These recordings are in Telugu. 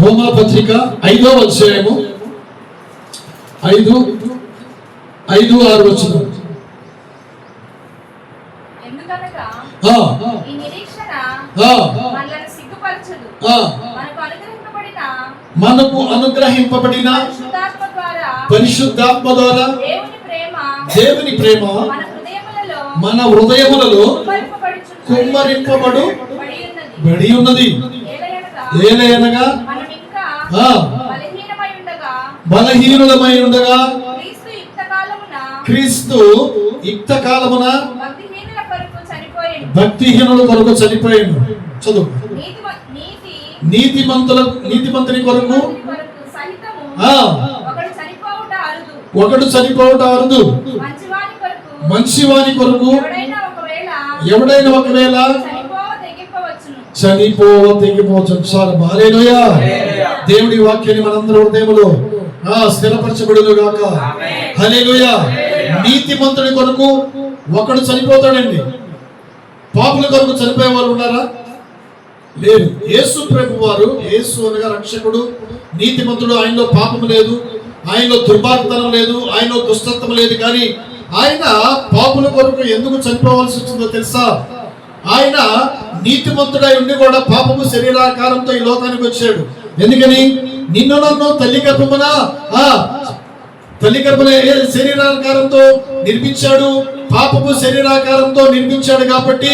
రోమా పత్రిక 5వ అధ్యాయము 5-6 వచనం. ఎందుకనగా ఈ నిరీక్షణ మనలను సిగ్గుపరచదు. మనకు అనుగ్రహింపబడిన పరిశుద్ధాత్మ ద్వారా దేవుని ప్రేమ మన హృదయములలో కుమ్మరింపబడు బడి ఉన్నది. ఏలయనగా బలహీనులమై ఉండగా క్రీస్తు యుక్త కాలమున భక్తిహీనుల కొరకు చనిపోయాడు. చదువు. నీతిమంతుని కొరకు ఒకడు చనిపోవట అరుదు. మంచివాని కొరకు ఎవడైనా ఒకవేళ చనిపోవ తెగిపోవచ్చు. చాలు. హల్లెలూయా. దేవుడి వాక్యాన్ని మనందరి హృదయములో స్థిరపరచబడును గాక. హల్లెలూయా. నీతిమంతుడి కొరకు ఒకడు చనిపోతాడండి. పాపుల కొరకు చనిపోయే వాళ్ళు ఉన్నారా? లేదు. యేసు ప్రభు వారు, యేసు అనగా రక్షకుడు, నీతిమంతుడు. ఆయనలో పాపము లేదు, ఆయనలో దుర్మార్గతనం లేదు, ఆయనలో దుష్టత్వం లేదు. కానీ ఆయన పాపుల కొరకు ఎందుకు చనిపోవాల్సి వచ్చిందో తెలుసా? ఆయన నీతిమంతుడై ఉండి కూడా పాపము శరీరాకారంతో ఈ లోకానికి వచ్చాడు. ఎందుకని? నిన్ను నన్ను తల్లి గర్భమున శరీరాకారంతో నిర్మించాడు, పాపము శరీరాకారంతో నిర్మించాడు. కాబట్టి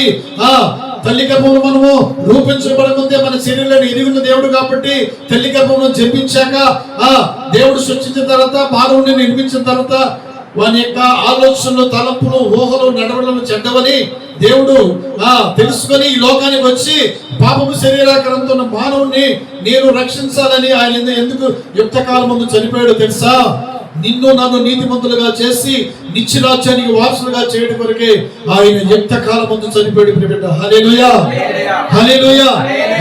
తల్లి గర్భమును మనము రూపించబడముందే మన శరీరాన్ని ఎరిగిన దేవుడు కాబట్టి తల్లి గర్భమును జన్మించాక దేవుడు సృష్టించిన తర్వాత మానవుని నిర్మించిన తర్వాత వాని యొక్క ఆలోచనలు, తలంపులు, ఊహలు, నడవడలు చెడ్డవని దేవుడు తెలుసుకొని ఈ లోకానికి వచ్చి పాపము శరీరాకారంతో ఉన్న మానవుని నేను రక్షించాలని ఆయన ఎందుకు యుక్త కాలం ముందు చనిపోయాడు తెలుసా? నిన్ను నన్ను నీతిమంతులుగా చేసి నిత్యరాజ్యానికి వారసులుగా చేయడం కొరకే ఆయన యుక్త కాలం ముందు చనిపోయాడు. ప్రియబిడ్డ, హల్లెలూయా, హల్లెలూయా.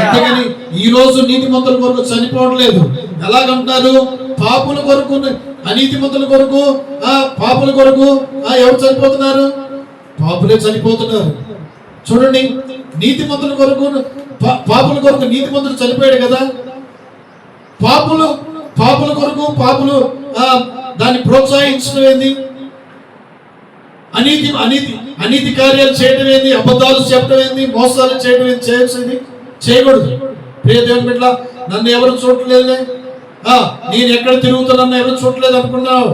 అంతేగాని ఈ రోజు నీతిమంతుల కొరకు చనిపోవట్లేదు. ఎలాగంటున్నారు? పాపుల కొరకు, అనీతిమంతుల కొరకు, పాపుల కొరకు ఎవరు చనిపోతున్నారు? పాపులే చనిపోతున్నారు. చూడండి, నీతిమంతుల కొరకు, పాపుల కొరకు నీతిమంతులు చనిపోయాడు కదా. పాపుల కొరకు పాపులు దాన్ని ప్రోత్సహించడం ఏంది? అనీతి కార్యాలు చేయడం ఏంది? అబద్ధాలు చెప్పడం ఏంది? మోసాలు చేయడం ఏంది? చేయాల్సింది చేయకూడదు. ప్రియ దేవుని బిడ్డ, నన్ను ఎవరు చూడలేదులే, నేను ఎక్కడ తిరుగుతున్నా ఎవరు చూడలేదు అనుకున్నావు?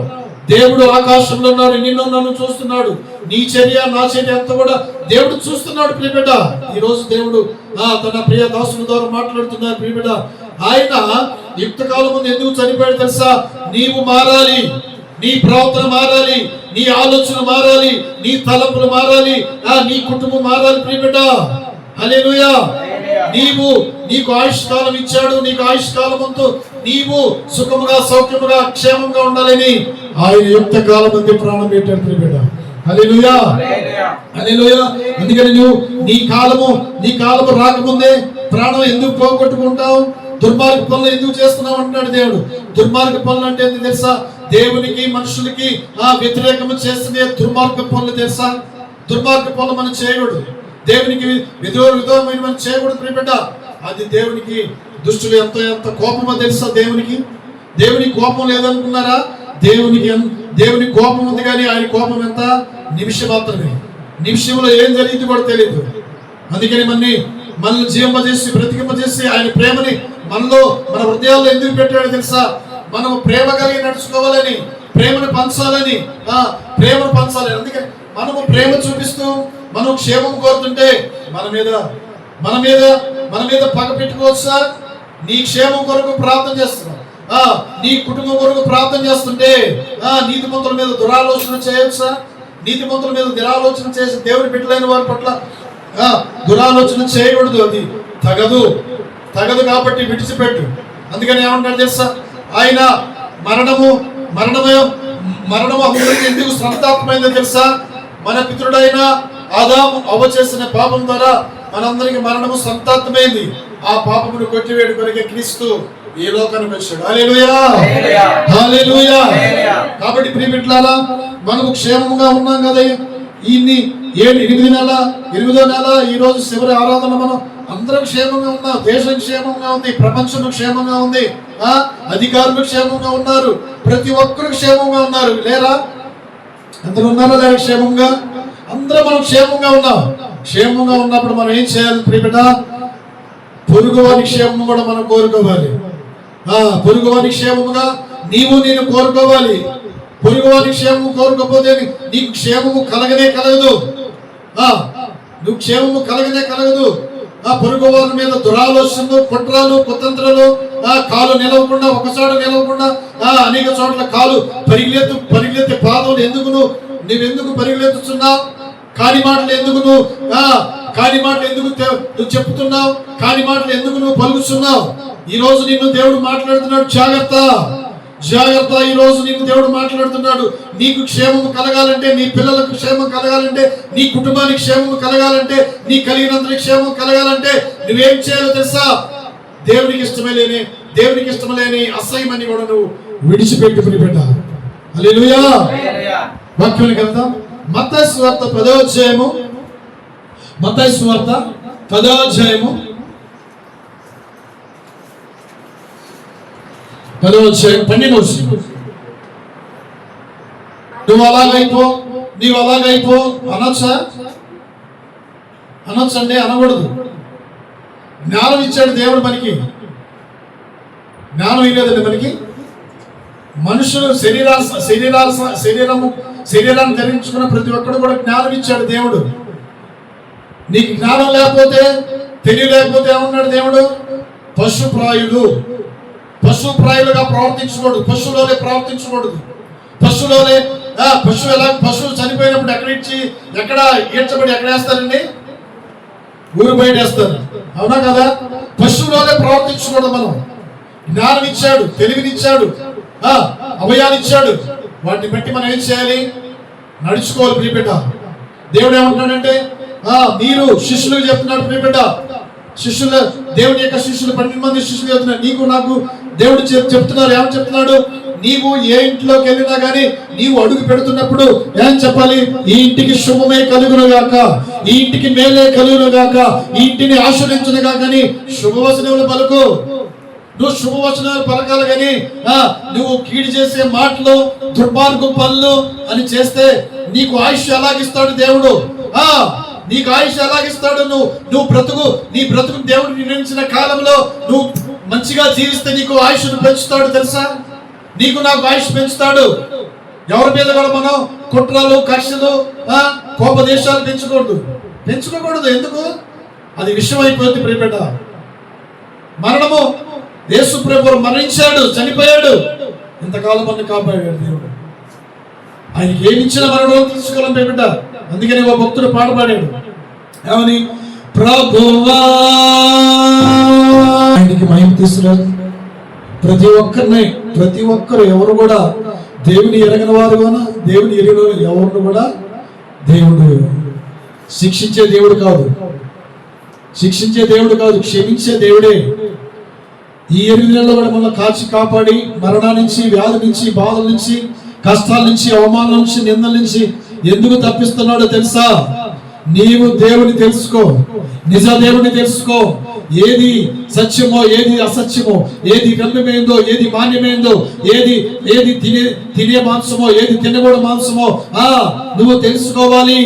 దేవుడు ఆకాశంలో ఉన్నాడు, నిన్ను నన్ను చూస్తున్నాడు. నీ చర్య నా చర్య అంతా కూడా దేవుడు చూస్తున్నాడు. ప్రియ బిడ్డ, ఈ రోజు దేవుడు తన ప్రియ దాసుల ద్వారా మాట్లాడుతున్నారు. ప్రియ బిడ్డ, ఆయన యుక్త కాలం ముందు ఎందుకు చనిపోయాడు తెలుసా? నీవు మారాలి, నీ ప్రవర్తన మారాలి, నీ ఆలోచన మారాలి, నీ తలంపులు మారాలి, నీ కుటుంబం మారాలి. ప్రియ బిడ్డ, హల్లెలూయా. నీకు ఆయుష్కాలం ఇచ్చాడు. నీకు ఆయుష్కాలం అంతా నీవు సుఖముగా, సౌఖ్యముగా, క్షేమంగా ఉండాలని ఆయన యుక్త కాలం ముందు ప్రాణం పెట్టాడు. ప్రియ బిడ్డ, హల్లెలూయా, హల్లెలూయా. అందుకని నువ్వు నీ కాలము రాకముందే ప్రాణం ఎందుకు పోగొట్టుకుంటావు? దుర్మార్గ పనులు ఎందుకు చేస్తున్నావు అంటున్నాడు దేవుడు. దుర్మార్గ పనులు అంటే ఏంటి తెలుసా? దేవునికి మనుషులకి వ్యతిరేకము చేస్తుంది దుర్మార్గ పనులు తెలుసా? దుర్మార్గ పనులు మనం చేయకూడదు. దేవునికి విధమైన మనం చేయకూడదు. ప్రియబిడ్డ, అది దేవునికి దుష్టులు ఎంత కోపమో తెలుసా? దేవునికి కోపం లేదనుకున్నారా? దేవుని కోపం ఉంది, కానీ ఆయన కోపం ఎంత? నిమిషం మాత్రమే. నిమిషంలో ఏం జరిగింది కూడా తెలియదు. అందుకని మనల్ని జీవింపజేసి బ్రతికింపజేసి ఆయన ప్రేమని మనలో, మన హృదయాల్లో ఎందుకు పెట్టాడో తెలుసా? మనం ప్రేమ కలిగి నడుచుకోవాలని, ప్రేమను పంచాలని. అందుకని మనము ప్రేమ చూపిస్తూ మనం క్షేమం కోరుతుంటే మన మీద పగ పెట్టుకోవచ్చా? నీ క్షేమం కొరకు ప్రార్థన చేస్తున్నాం, నీ కుటుంబం కొరకు ప్రార్థన చేస్తుంటే నీతిమంతుల మీద దురాలోచన చేయొచ్చా? నీతిమంతుల మీద దురాలోచన చేసి దేవుని బిడ్డలైన వారి పట్ల దురాలోచన చేయకూడదు. అది తగదు కాబట్టి విడిచిపెట్టు. అందుకని ఏమంటాడు తెలుసా? ఆయన మరణము అందరికీ ఎందుకు సంతాపమైందో తెలుసా? మన పితరుడైన ఆదాము అవ్వ చేసిన పాపం ద్వారా మనందరికి మరణము సంతాపమైంది. ఆ పాపమును కొట్టివేడు కొరకే క్రీస్తు ఈ లోకానికి వచ్చాడు. హల్లెలూయా, హల్లెలూయా. కాబట్టి ప్రియ బిడ్డలారా, మనము క్షేమంగా ఉన్నాం కదా. 8వ నెల ఈ రోజు చివరి ఆరాధన మనం అందరం క్షేమంగా ఉన్నాం. దేశం క్షేమంగా ఉంది, ప్రపంచం క్షేమంగా ఉంది, అధికారులు క్షేమంగా ఉన్నారు, ప్రతి ఒక్కరు క్షేమంగా ఉన్నారు. లేరా? అందరూ ఉన్నారా లేరా? క్షేమంగా అందరూ మనం క్షేమంగా ఉన్నాం. క్షేమంగా ఉన్నప్పుడు మనం ఏం చేయాలి ప్రియబిడ్డ? పొరుగు వారి క్షేమం కూడా మనం కోరుకోవాలి. పొరుగు క్షేమముగా నేను కోరుకోవాలి. పొరుగు వారి క్షేమము కోరుకోకపోతే నీకు క్షేమము కలగనే కలగదు. నువ్వు క్షేమము కలగనే కలగదు. పొరుగు వారి మీద దురాలోచనలు, కుట్రలు, కుతంత్రాలు, కాలు నిలవకుండా, ఒకచోట నిలవకుండా అనేక చోట్ల కాలు పరిగెత్తి పాదములు ఎందుకు నువ్వెందుకు పరిగెత్తుతున్నావు? కాని మాటలు ఎందుకు నువ్వు చెప్తున్నావు? కాని మాటలు ఎందుకు నువ్వు పలుకుతున్నావు? ఈ రోజు నిన్ను దేవుడు మాట్లాడుతున్నాడు. జాగ్రత్త. ఈ రోజు నిన్ను దేవుడు మాట్లాడుతున్నాడు. నీకు క్షేమము కలగాలంటే, నీ పిల్లలకు క్షేమం కలగాలంటే, నీ కుటుంబానికి క్షేమం కలగాలంటే, నీ కలిగినందరికి క్షేమం కలగాలంటే నువ్వేం చేయాలో తెలుసా? దేవునికి ఇష్టమలేని అసహ్యమని కూడా నువ్వు విడిచిపెట్టి పెట్ట. హల్లెలూయా. వాక్యానికి వెళ్దాం. మత్తయి సువార్త 10వ అధ్యాయము. మత్తయి సువార్త 10వ అధ్యాయము 12వ వచనం. నువ్వు అలాగైపో అనొచ్చండి, అనకూడదు. జ్ఞానం ఇచ్చాడు దేవుడు మనకి. జ్ఞానం ఇవ్వలేదండి మనకి. మనుషులు శరీరాన్ని ధరించుకున్న ప్రతి ఒక్కడు కూడా జ్ఞానం ఇచ్చాడు దేవుడు. నీకు జ్ఞానం లేకపోతే, తెలియలేకపోతే ఏమన్నాడు దేవుడు? పశుప్రాయులుగా ప్రవర్తించకూడదు. పశువులోనే ప్రవర్తించకూడదు. పశువు చనిపోయినప్పుడు ఎక్కడ ఈడ్చబడి ఎక్కడ వేస్తారండి? ఊరు బయట వేస్తారు. అవునా కదా? పశువులోనే ప్రవర్తించకూడదు. మనం జ్ఞానం ఇచ్చాడు, తెలివినిచ్చాడు, అభయాన్నిచ్చాడు. వాటిని బట్టి మనం ఏం చేయాలి? నడుచుకోవాలి ప్రియబిడ్డ. దేవుడు ఏమంటున్నాడంటే మీరు శిష్యులకు చెప్తున్నాడు ప్రియబిడ్డ. దేవుని యొక్క శిష్యులు 12 మంది శిష్యులు చెప్తున్నారు. నీకు నాకు దేవుడు చెప్తున్నారు. ఏమని చెప్తున్నాడు? నీవు ఏ ఇంట్లోకి వెళ్ళినా గానీ నీవు అడుగు పెడుతున్నప్పుడు ఏం చెప్పాలి? ఈ ఇంటికి శుభమే కలుగును గాక, ఈ ఇంటికి మేలే కలుగును గాక, ఈ ఇంటిని ఆశీర్వదించును గాక అని శుభవచనములు పలుకు. నువ్వు శుభవచనాలు పలకాలి కానీ నువ్వు కీడు చేసే మాటలు, దుర్మార్గం పనులు అని చేస్తే నీకు ఆయుష్ ఎలాగిస్తాడు దేవుడు? నీకు ఆయుష్ ఎలాగిస్తాడు? నీ బ్రతుకు దేవుడు నిర్ణయించిన కాలంలో నువ్వు మంచిగా జీవిస్తే నీకు ఆయుష్ను పెంచుతాడు తెలుసా? నీకు నాకు ఆయుష్ పెంచుతాడు. ఎవరి మీద కూడా మనం కుట్రలు, కక్షలు, కోపదేశాలు పెంచుకోకూడదు. ఎందుకు? అది విషయం అయిపోయింది ప్రియబిడ్డ. మరణము, యేసు ప్రభువు మరణించాడు, చనిపోయాడు. ఇంతకాలం మనల్ని కాపాడాడు దేవుడు. ఆయనకి ఏమి ఇచ్చిన మరణం తీసుకోవాలి ప్రియబిడ్డ. అందుకని ఒక భక్తుడు పాట పాడాడు. ఏమని? ప్రభువా ఆయనకి మహిమ తీసుకురాదు. ప్రతి ఒక్కరు ఎవరు కూడా దేవుని ఎరగని వారు, దేవుని ఎరిగిన ఎవరు కూడా దేవుడు శిక్షించే దేవుడు కాదు. క్షమించే దేవుడే. ఈ 8 నెలల్లో కూడా మనల్ని కాచి కాపాడి మరణా నుంచి, వ్యాధి నుంచి, బాధల నుంచి, కష్టాల నుంచి, అవమానాల నుంచి, నిందల నుంచి ఎందుకు తప్పిస్తున్నాడో తెలుసా? నీవు దేవుని తెలుసుకో, నిజ దేవుని తెలుసుకో. ఏది సత్యమో, ఏది అసత్యమో, ఏది గమ్యమైందో, ఏది మాన్యమైందో, ఏది తినే మాంసమో, ఏది తినకూడని మాంసమో నువ్వు తెలుసుకోవాలి.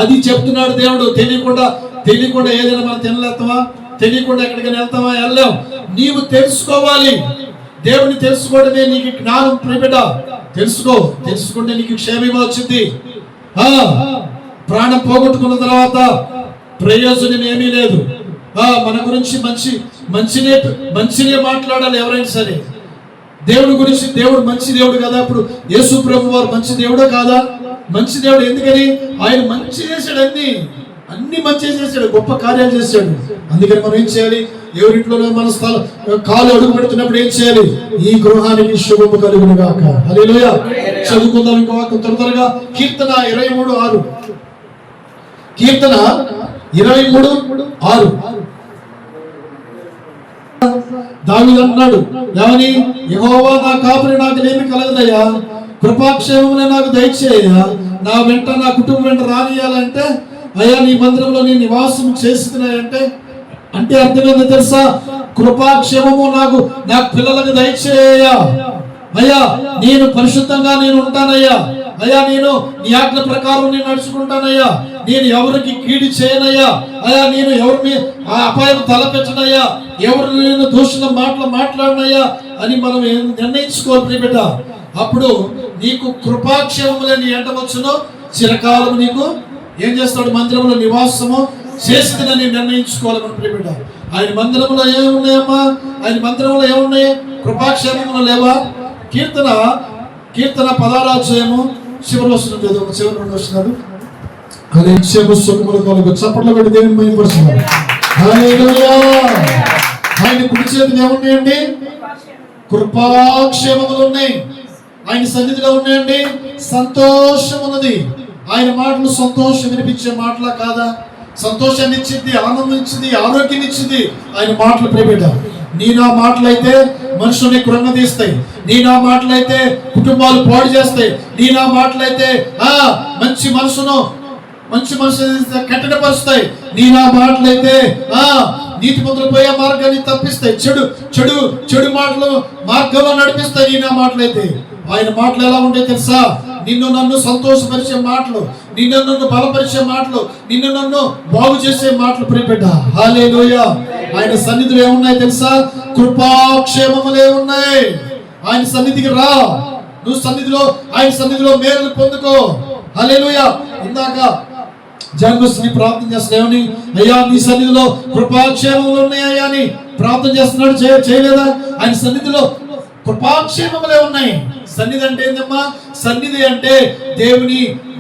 అది చెప్తున్నాడు దేవుడు. తెలియకుండా ఏదైనా మనం తినలేస్తామా? తెలియకుండా ఎక్కడికైనా వెళ్తామా? వెళ్ళాం. నీవు తెలుసుకోవాలి. దేవుని తెలుసుకోవడమే నీకు జ్ఞానం ప్రియబిడ్డ. తెలుసుకుంటే నీకు క్షేమం వచ్చింది. ప్రాణం పోగొట్టుకున్న ప్రయోజనం ఏమీ లేదు. మన గురించి మంచినే మాట్లాడాలి ఎవరైనా సరే. దేవుడి గురించి, దేవుడు మంచి దేవుడు కదా. ఇప్పుడు యేసు ప్రభు వారు మంచి దేవుడే కాదా? మంచి దేవుడు. ఎందుకని? ఆయన మంచి చేశాడు, అన్ని మంచి చేశాడు, గొప్ప కార్యాలు చేశాడు. అందుకని మనం ఏం చేయాలి? ఎవరింట్లోనే మన కాలు అడుగు పెడుతున్నప్పుడు ఏం చేయాలి? ఈ గృహానికి శుభము కలుగును గాక. హల్లెలూయా. చదువుకుందాం ఇంకో వాక్యం త్వరగా. కీర్తన 23:6. కీర్తన 23:6. దావీదు అన్నాడు ఏమని? యెహోవా నా కాపరి, నాకు లేమి కలగదయ్యా. కృపాక్షేమములే నాకు దయచేయ్యా. నా వెంట, నా కుటుంబం వెంట రానియాలంటే అయ్యా నీ మందిరంలో నేను నివాసం చేస్తున్నాయంటే అంటే అర్థమైందో తెలుసా? కృపాక్షేమము నాకు పిల్లలకు దయచేయ అయ్యా, నేను పరిశుద్ధంగా నేను ఉంటానయ్యా, అయ్యా నేను నీ ఆజ్ఞ ప్రకారం నేను నడుచుకుంటానయ్యా, నేను ఎవరికి కీడు చేయనయ్యా, అయ్యా నేను ఎవరిని అపాయం తలపెట్టనయ్యా, ఎవరు నేను దూషణ మాటలు మాట్లాడినయ్యా అని మనం నిర్ణయించుకోవాలి ప్రియబిడ్డ. అప్పుడు నీకు కృపాక్షేమములే నీ ఎంట వచ్చును, చిరకాలం నీకు ఏం చేస్తాడు? మందిరంలో నివాసము చేస్తుందని నిర్ణయించుకోవాలి మన ప్రియబిడ్డ. ఆయన మందిరంలో ఏమున్నాయమ్మా? ఆయన మందిరంలో ఏమున్నాయి? కృపాక్షేమములు లేవా? కీర్తన 16వ అధ్యాయము చివరి వచనం చదువు. చివరి 2 వచనాలు. హల్లెలూయా, సుఖములు కలుగు. చప్పట్లు కొట్టి దేవుని మహిమపరుస్తున్నారు. హల్లెలూయా. ఆయన కుడి చేతిలో ఏమున్నాయండి? కృపాక్షేమములు ఉన్నాయి. ఆయన సన్నిధిలో ఉన్నాయండి సంతోషం ఉన్నది. ఆయన మాటలు సంతోషం వినిపించే మాటలా కాదా? సంతోషాన్ని ఇచ్చింది, ఆనందం ఇచ్చింది, ఆరోగ్యం ఇచ్చింది ఆయన మాటలు ప్రియబిడ్డ. నీ నా మాటలైతే మనుషుల్ని కృంగదీస్తాయి, నీ నా మాటలైతే కుటుంబాలు పాడు చేస్తాయి, నీ నా మాటలైతే మంచి మనసును కఠినపరుస్తాయి, నీ నా మాటలైతే నీతి మంతులు పోయే మార్గాన్ని తప్పిస్తాయి, చెడు మాటలు మార్గంలో నడిపిస్తాయి నీ నా మాటలైతే. ఆయన మాటలు ఎలా ఉంటాయి తెలుసా? నిన్ను నన్ను సంతోషపరిచే మాటలు, నిన్ను నన్ను బలపరిచే మాటలు, నిన్ను నన్ను బాగు చేసే మాటలు ప్రియబిడ్డ. హల్లెలూయా. ఆయన సన్నిధిలో ఏమున్నాయి తెలుసా? కృపాక్షేమములే ఉన్నాయి. ఆయన సన్నిధికి రా, నువ్వు ఆయన సన్నిధిలో మేలు పొందుకో. హల్లెలూయా. ఇందాక జన్మశ్రీ ప్రార్థన చేస్తున్నాయని, అయ్యా నీ సన్నిధిలో కృపాక్షేమములు ఉన్నాయా అని ప్రార్థన చేస్తున్నాడు. చేయలేదా? ఆయన సన్నిధిలో కృపాక్షేమములే ఉన్నాయి. సన్నిధి అంటే ఏందమ్మా? సన్నిధి అంటే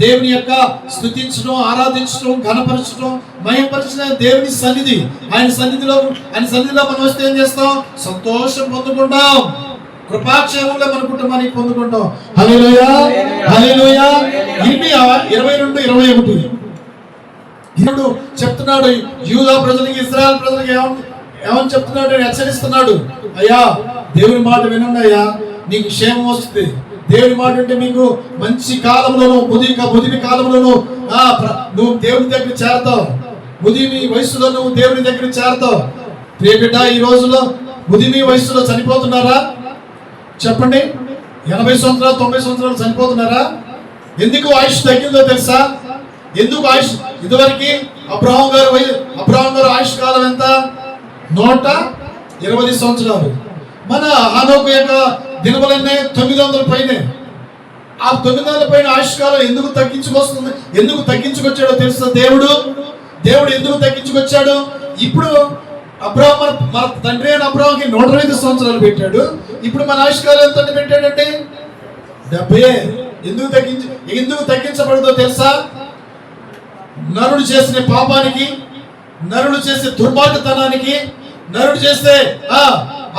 దేవుని యొక్క స్తుతించడం, ఆరాధించడం, ఘనపరచడం, మహిమపరచడం దేవుని సన్నిధి. ఆయన సన్నిధిలో మనం వస్తే ఏం చేస్తాం? సంతోషం పొందుకుంటాం, కృపాక్షేమంలో మన కుటుంబానికి పొందుకుంటాం. హల్లెలూయా, హల్లెలూయా. ఇర్మియా 22:21 ఇప్పుడు చెప్తున్నాడు యూదా ప్రజలకి, ఇశ్రాయేలు ప్రజలకి ఏమని చెప్తున్నాడు? హెచ్చరిస్తున్నాడు. అయ్యా దేవుని మాట వినండి అయ్యా, నీకు క్షేమం వస్తుంది. దేవుని మాట అంటే మీకు మంచి కాలంలోను, ముదిమి కాలంలోను నువ్వు దేవుని దగ్గర చేరతావు. ముదిమి వయసులో నువ్వు దేవుని దగ్గర చేరతావు. ప్రియబిడ్డ, ఈ రోజుల్లో ముదిమి వయసులో చనిపోతున్నారా? చెప్పండి. 80 సంవత్సరాలు 90 సంవత్సరాలు చనిపోతున్నారా? ఎందుకు ఆయుష్ తగ్గిందో తెలుసా? ఎందుకు ఆయుష్? ఇదివరకు అబ్రహాం గారు ఆయుష్ కాలం ఎంత? 120 సంవత్సరాలు. మన హనోకు యొక్క దినములన్నీ 900 పైనే. ఆ 900 పైన ఆయుష్కాలం ఎందుకు తగ్గించుకొచ్చాడో తెలుసా? దేవుడు ఎందుకు తగ్గించుకొచ్చాడు? ఇప్పుడు అబ్రహాం మన తండ్రి అయిన అబ్రహాంకి 105 సంవత్సరాలు పెట్టాడు. ఇప్పుడు మన ఆయుష్కాలం ఎంత పెట్టాడంటే 70. ఎందుకు తగ్గించబడదో తెలుసా? నరుడు చేసిన పాపానికి, నరుడు చేసే దుర్మార్గతనానికి, నరుడు చేస్తే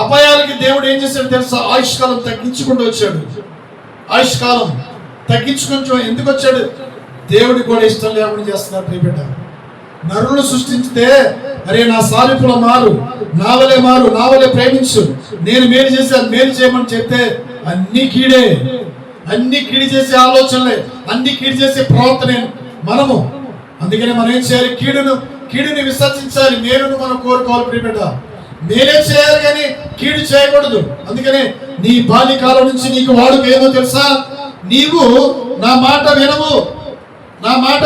అపాయాలకి దేవుడు ఏం చేశాడు తెలుసా? ఆయుష్కాలం తగ్గించుకుంటూ వచ్చాడు. ఆయుష్కాలం తగ్గించుకుంటూ ఎందుకు వచ్చాడు? దేవుడికి కూడా ఇష్టం లేకుండా చేస్తున్నారు ప్రియబిడ్డ. నరులను సృష్టించితే, అరే నా సారూపుల మారు, నా వలే ప్రేమించు, నేను మేలు చేసి మేలు చేయమని చెప్తే అన్ని కీడి చేసే ఆలోచనలే, అన్ని కీడి చేసే ప్రవర్తనే మనము. అందుకని మనం ఏం చేయాలి? కీడుని విసర్జించాలి, మేలును మనం కోరుకోవాలి ప్రియబిడ్డ. మేలే చేయాలి కానీ కీడు చేయకూడదు. అందుకనే నీ బాల్యకాలం నుంచి నీకు వాడుక ఏదో తెలుసా? నీవు నా మాట వినవు, నా మాట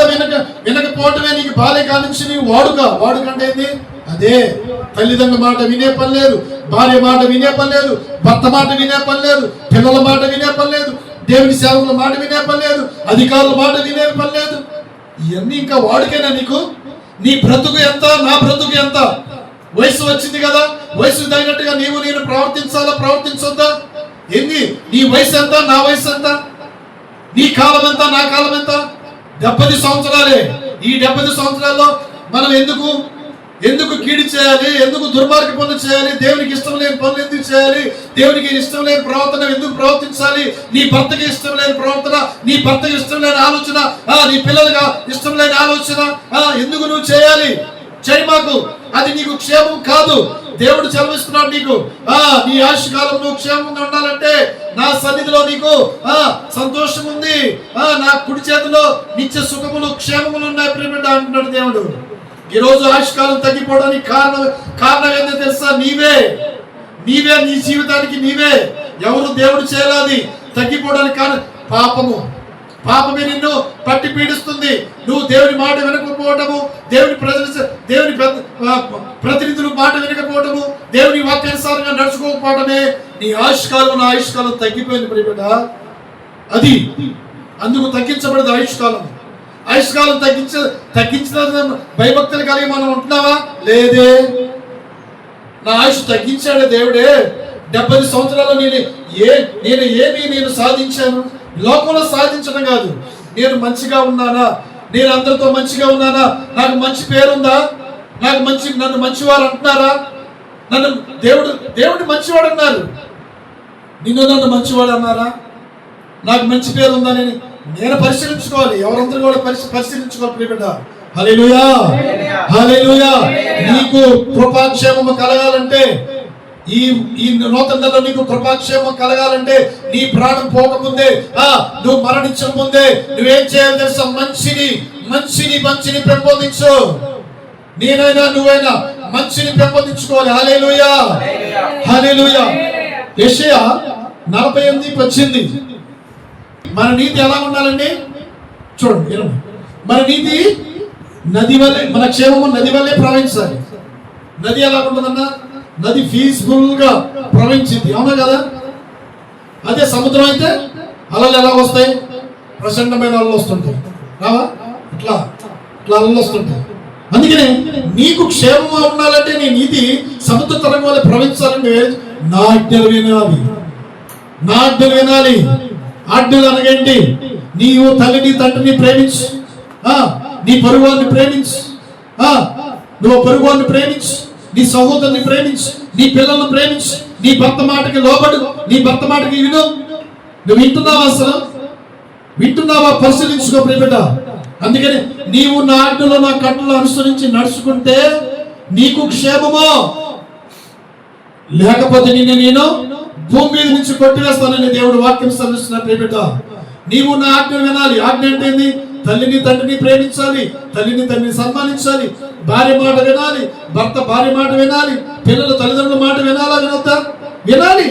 వినకపోవటమే నీకు బాల్యకాలం నుంచి నీవు వాడుక అంటే ఏంది? అదే తల్లిదండ్రుల మాట వినే పని లేదు, భార్య మాట వినే పని లేదు, భర్త మాట వినే పని లేదు, పిల్లల మాట వినే పని లేదు, దేవుని సేవకుల మాట వినే పని లేదు, అధికారుల మాట వినే పని లేదు. ఇవన్నీ ఇంకా వాడుకేనా నీకు? నీ బ్రతుకు ఎంత, నా బ్రతుకు ఎంత? వయసు వచ్చింది కదా, వయసు తగినట్టుగా నేను ప్రవర్తించొద్దా? ఏంది నీ వయసు ఎంత, నా వయసు ఎంత? నీ కాలం ఎంత, నా కాలం ఎంత? 70 సంవత్సరాలే. ఈ 70 సంవత్సరాల్లో మనం ఎందుకు కీడు చేయాలి? ఎందుకు దుర్మార్గ పనులు చేయాలి? దేవునికి ఇష్టం లేని పనులు ఎందుకు చేయాలి? దేవునికి ఇష్టం లేని ప్రవర్తన ఎందుకు ప్రవర్తించాలి? నీ భర్తకి ఇష్టం లేని ప్రవర్తన, నీ భర్తకి ఇష్టం లేని ఆలోచన, నీ పిల్లలుగా ఇష్టం లేని ఆలోచన ఎందుకు నువ్వు చేయాలి? మాకు అది నీకు క్షేమం కాదు. దేవుడు చదివిస్తున్నాడు నీకు. నీ ఆయుష్కాలం నువ్వు క్షేమంగా ఉండాలంటే నా సన్నిధిలో నీకు సంతోషం ఉంది, నా కుడి చేతిలో నిత్య సుఖములు క్షేమములు ఉన్నాయి ప్రియబిడ్డ అంటున్నాడు దేవుడు. ఈరోజు ఆయుష్కాలం తగ్గిపోవడానికి కారణం ఏంటో తెలుసా? నీవే నీ జీవితానికి నీవే. ఎవరు దేవుడు చేయలేదు తగ్గిపోవడానికి కారణం పాపమే నిన్ను పట్టి పీడిస్తుంది. నువ్వు దేవుని మాట వినకపోవటము, దేవుని ప్రతినిధులు మాట వినకపోవటము, దేవుని వాక్యానుసారంగా నడుచుకోకపోవటమే నీ ఆయుష్కాలం. నా ఆయుష్కాలం తగ్గిపోయింది ప్రియబిడ్డ. అది అందుకు తగ్గించబడదు ఆయుష్కాలం తగ్గించిన భయభక్తులు కలిగి మనం ఉంటున్నావా? లేదే. నా ఆయుష్ తగ్గించాడే దేవుడే. 70 సంవత్సరాలు నేను సాధించాను. లోకంలో సాధించడం కాదు, నేను మంచిగా ఉన్నానా, నేను అందరితో మంచిగా ఉన్నానా, నాకు మంచి పేరుందా, నన్ను మంచివారు అంటున్నారా, నన్ను దేవుడు మంచివాడు అన్నారు, నన్ను మంచివాడు అన్నారా, నాకు మంచి పేరు ఉందా, నేను పరిశీలించుకోవాలి. ఎవరందరూ కూడా పరిశీలించుకోవాలి ప్రియబిడ్డ. హల్లెలూయా హల్లెలూయా. నీకు కృపాక్షేమము కలగాలంటే, ఈ నూతన నెలలో నీకు కృపాక్షేమం కలగాలంటే, నీ ప్రాణం పోకముందే, నువ్వు మరణించక ముందే నువ్వేం చేయాలి తెలుసా? మంచిని పెంపొందించు. నేనైనా నువ్వైనా మంచిని పెంపొందించుకోవాలి. హల్లెలూయా హల్లెలూయా. యెషయా 48:18. మన నీతి ఎలా ఉండాలండి? చూడండి, మన నీతి నది వల్లే, మన క్షేమము నది వల్లే ప్రవహించాలి. నది ఎలా ఉంటుందన్నా? నది పీస్ఫుల్ గా ప్రవహించింది, అవునా కదా? అదే సముద్రం అయితే అలలు ఎలా వస్తాయి? ప్రచండమైన అలలు వస్తుంటాయి, రావా? ఇట్లా అలలు వస్తుంటాయి. అందుకనే నీకు క్షేమంగా ఉండాలంటే నీ నీతి సముద్ర తరంగం వల్ల ప్రవహించాలంటే నా ఆజ్ఞలు వినాలి. ఆజ్ఞలు అనగేంటి? నీవు తల్లిని తండ్రిని ప్రేమించు, నీ పొరుగువారిని ప్రేమించు, నువ్వు పొరుగువారిని ప్రేమించు, నీ సహోదరుని ప్రేమించు, నీ పిల్లలను ప్రేమించు, నీ భర్త మాటకి లోబడు, నీ భర్త మాటకి విను. నువ్వు వింటున్నావా? అసలు వింటున్నావా? పరిశీలించుకో ప్రియబిడ్డ. అందుకని నీవు నా ఆజ్ఞలో నా కట్టలు అనుసరించి నడుచుకుంటే నీకు క్షేమమో, లేకపోతే నేను భూమి మీద నుంచి కొట్టివేస్తానని దేవుడు వాక్యం సెలవిస్తున్న ప్రియబిడ్డ. నీవు నా ఆజ్ఞలు వినాలి. ఆజ్ఞ అంటే ఏంది? తల్లిని తండ్రిని ప్రేమించాలి, తల్లిని తండ్రిని సన్మానించాలి, భార్య మాట వినాలి, భర్త భార్య మాట వినాలి, పిల్లలు తల్లిదండ్రుల మాట వినాలా వినొద్దా? వినాలి.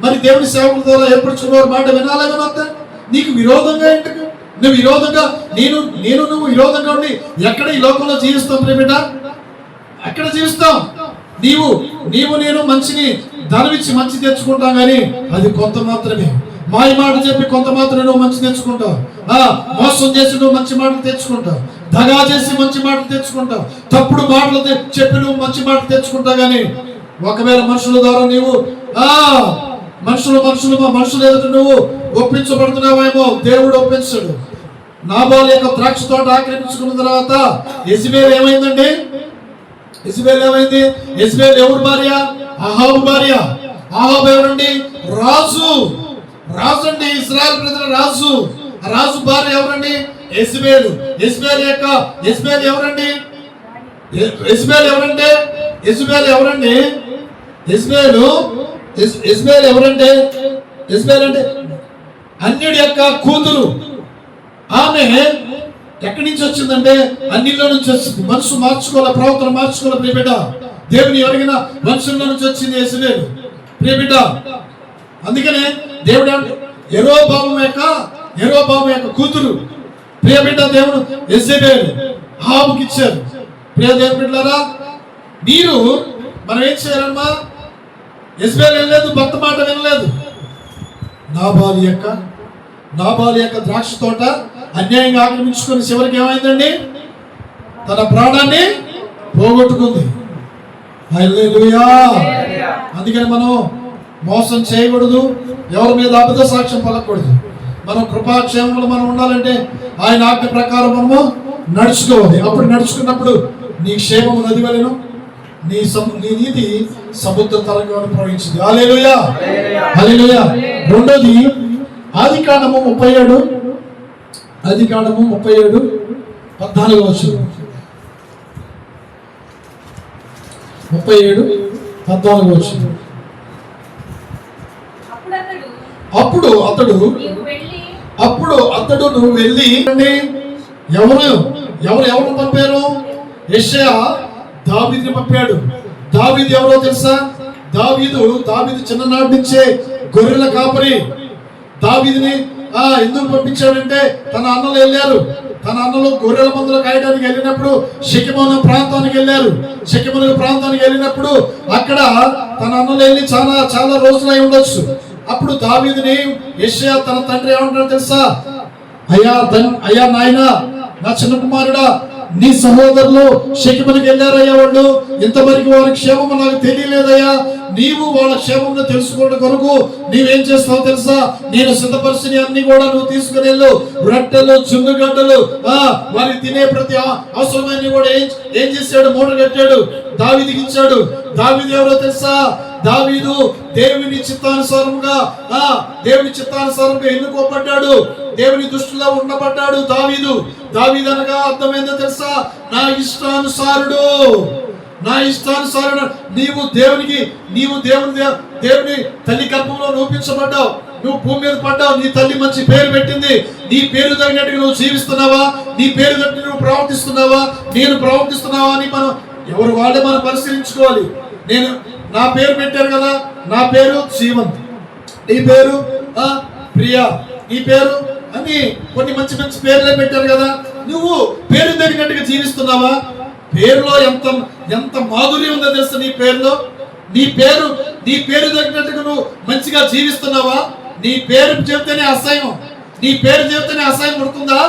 మరి దేవుని సేవకుల ద్వారా ఏర్పరచుకున్న మాట వినాలా వినొద్దా? నీకు విరోధంగా ఎందుకు? నువ్వు విరోధంగా ఉండి ఎక్కడ ఈ లోకంలో జీవిస్తాం ప్రియబిడ్డ? ఎక్కడ జీవిస్తాం? నేను మంచిని ధనమిచ్చి మంచి తెచ్చుకుంటాం, కానీ అది కొంత మాత్రమే. మాయ మాట చెప్పి కొంత మాత్రమే నువ్వు మంచి తెచ్చుకుంటావు. మోసం చేసి నువ్వు మంచి మాటలు తెచ్చుకుంటావు, దగా చేసి మంచి మాటలు తెచ్చుకుంటావు, తప్పుడు మాటలు చెప్పి నువ్వు మంచి మాటలు తెచ్చుకుంటావు. కానీ ఒకవేళ మనుషుల ద్వారా నీవు మనుషులు ఎదుట నువ్వు ఒప్పించబడుతున్నావేమో, దేవుడు ఒప్పించడు. నాబాలు యొక్క ద్రాక్ష తోట ఆక్రమించుకున్న తర్వాత యెజబెల్ ఏమైందండి? యెజబెల్ ఎవరు భార్య? అహాబు భార్య. అహాబు ఎవరండి? రాజు అండి, ఇశ్రాయేల్ ప్రజల రాజు భార్య ఎవరండి? యెజబెల్. యెజబెల్ ఎవరండి? యెజబెల్ అంటే అన్యుడి యొక్క కూతురు. ఆమె ఎక్కడి నుంచి వచ్చిందంటే అన్నిలో నుంచి వచ్చింది. మనసు మార్చుకోవాలి, ప్రవర్తన మార్చుకోవాలి ప్రియబిడ్డ. దేవుని ఎవరిగిన మనుషుల్లో నుంచి వచ్చింది యెజబెల్ ప్రియబిడ్డ. అందుకనే దేవుడు యెరోబాము యొక్క కూతురు ప్రియబిడ్డ దేవుడు యెజబెల్ అహాబుకి ఇచ్చారు. ప్రియ దేవుని బిడ్డలారా, మనం ఏం చేయాలమ్మా? యెజబెల్ వినలేదు, భర్త మాట వినలేదు. నాబాలు యొక్క ద్రాక్ష తోట అన్యాయంగా ఆక్రమించుకొని చివరికి ఏమైందండి? తన ప్రాణాన్ని పోగొట్టుకుంది. హల్లెలూయా. అందుకని మనం మోసం చేయకూడదు, ఎవరి మీద అబద్ధ సాక్ష్యం పలకూడదు. మనం కృపాక్షేమంలో మనం ఉండాలంటే ఆయన ఆజ్ఞ ప్రకారం మనము నడుచుకోవాలి. అప్పుడు నడుచుకున్నప్పుడు నీ క్షేమము నది వలెను, నీ నీతి సముద్ర తరంగాన్ని ప్రవహించింది. హల్లెలూయా హల్లెలూయా. రెండోది ఆదికాండము 37 14వ వచనం. 37:14 వచనం. అప్పుడు అతడు నువ్వు వెళ్ళి ఎవరు పంపారు? యెషయా దావీదుని పంపాడు. దావీదు ఎవరో తెలుసా? దావీదు చిన్ననాటి నుంచే గొర్రెల కాపరి. దావీదుని ఎందుకు పంపించాడంటే తన అన్నలు వెళ్ళారు. తన అన్నలు గొర్రెల మందులు కాయడానికి వెళ్ళినప్పుడు షెకెమోను ప్రాంతానికి వెళ్ళినప్పుడు అక్కడ తన అన్నలు వెళ్ళి చాలా రోజులు అయి ఉండొచ్చు. అప్పుడు దావీదుని యెషయా తన తండ్రి ఏమంటాడు తెలుసా? అయ్యా నాయనా, నా చిన్న కుమారుడా, నీ సహోదరులు షెకెమునికి వెళ్ళారయ్యా, వాళ్ళు ఇంతవరకు వారి క్షేమము నాకు తెలియలేదయ్యా. నీవు వాళ్ళ క్షేమం తెలుసుకోవడం కొరకు నీవేం చేస్తావు తెలుసా? నేను సిద్ధపరిచిన అన్ని కూడా నువ్వు తీసుకుని వెళ్ళు. రొట్టెలు, చున్నుగడ్డలు, వారికి తినే ప్రతి అవసరమైన కూడా ఏం చేశాడు? మూట కట్టాడు, దావీదుకి ఇచ్చాడు. దావీదు ఎవరో తెలుసా? దావీదు దేవుని చిత్తానుసారంగా ఎన్నుకోబడ్డాడు. దేవుని దృష్టిలో ఉండబడ్డాడు. దావీదు అనగా అర్థమైందో తెలుసా? నా ఇష్టానుసారుడు. నీవు దేవుని తల్లి గర్భంలో రూపించబడ్డావు. నువ్వు భూమి మీద పడ్డావు. నీ తల్లి మంచి పేరు పెట్టింది. నీ పేరు తగినట్టుగా నువ్వు జీవిస్తున్నావా? నీ పేరు తగినట్టు నువ్వు ప్రవర్తిస్తున్నావా? నేను ప్రవర్తిస్తున్నావా అని మనం ఎవరు వాళ్ళే మనం పరిశీలించుకోవాలి. నా పేరు పెట్టారు కదా, నా పేరు శ్రీమంత్, నీ పేరు ప్రియా, నీ పేరు అని కొన్ని మంచి పేర్లే పెట్టారు కదా. నువ్వు పేరు తగినట్టుగా జీవిస్తున్నావా? పేరులో ఎంత మాధుర్యం ఉందో తెలుసా? నీ పేరులో నీ పేరు తగినట్టుగా నువ్వు మంచిగా జీవిస్తున్నావా? నీ పేరు చెబితేనే అసహ్యం, పుడుతుందా?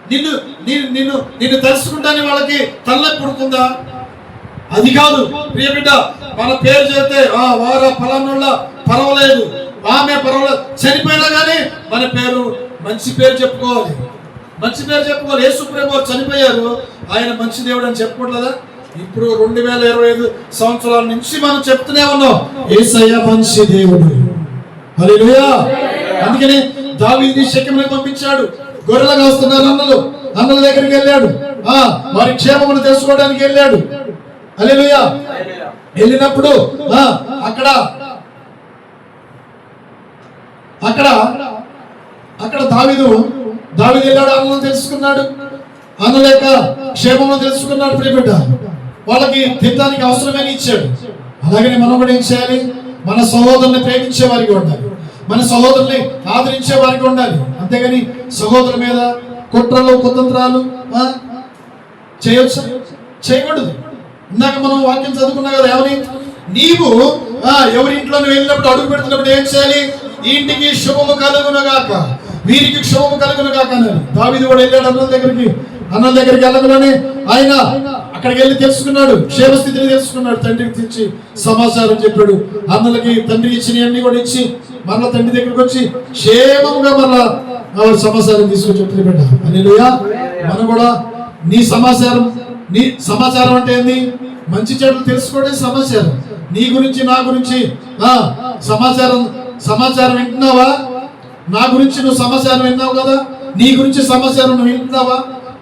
నిన్ను తెలుసుకుంటానే వాళ్ళకి తలనొప్పి పుడుతుందా? అది కాదు ప్రియ బిడ్డ. మన పేరు చెబితే వార ఫలానా పర్వాలేదు, ఆమె పర్వాలేదు, చనిపోయినా కానీ మన పేరు మంచి పేరు చెప్పుకోవాలి. యేసు ప్రభువు చనిపోయారు, ఆయన మంచి దేవుడు అని చెప్పుకోవట్లేదా? ఇప్పుడు 2025 సంవత్సరాల నుంచి మనం చెప్తూనే ఉన్నాం, యేసయ్య మంచి దేవుడు. హల్లెలూయా. అందుకని దావీదుని షెకెమునకు పంపించాడు. గొర్రెలు కాస్తున్నారు అన్నల దగ్గరికి వెళ్ళాడు. వారి క్షేమమును తెలుసుకోవడానికి వెళ్ళాడు. హల్లెలూయా. వెళ్ళినప్పుడు అక్కడ దావీదు వెళ్ళాడు. అన్నలు తెలుసుకున్నాడు. అన్నల యొక్క క్షేమమును తెలుసుకున్నాడు. ప్రియబిడ్డ, వాళ్ళకి తినడానికి అవసరమైన ఇచ్చాడు. అలాగనే మనం కూడా ఏం చేయాలి? మన సహోదరుని ప్రేమించే వారికి ఉండాలి, మన సహోదరుని ఆదరించే వారికి ఉండాలి. అంతేగాని సహోదరుల మీద కుట్రలు కుతంత్రాలు చేయకూడదు. ఇందాక మనం వాక్యం చదువుకున్నాం కదా, ఏమని? నీవు ఎవరి ఇంట్లో వెళ్ళినప్పుడు అడుగు పెడుతున్నప్పుడు ఏం చేయాలి? ఈ ఇంటికి శుభము కలుగునుగాక, వీరికి శుభము కలుగునుగాక అన్నారు. దావీదు కూడా వెళ్ళాడు అన్నల దగ్గరికి వెళ్ళగానే ఆయన అక్కడికి వెళ్ళి తెలుసుకున్నాడు, క్షేమస్థితిని తెలుసుకున్నాడు. తండ్రికి తెచ్చి సమాచారం చెప్పాడు. అన్నలకి తండ్రి ఇచ్చినవన్నీ కూడా ఇచ్చి మరలా తండ్రి దగ్గరికి వచ్చి క్షేమంగా మరలా సమాచారం తీసుకొని చెప్తుంది. బిడ్డ, హల్లెలూయా. మనం కూడా నీ సమాచారం అంటే ఏంది? మంచి చెడులు తెలుసుకోవడం సమాచారం. నీ గురించి నా గురించి సమాచారం వింటున్నావా? నా గురించి నువ్వు సమాచారం విన్నావు కదా, నీ గురించి సమాచారం నువ్వు వింటున్నావా?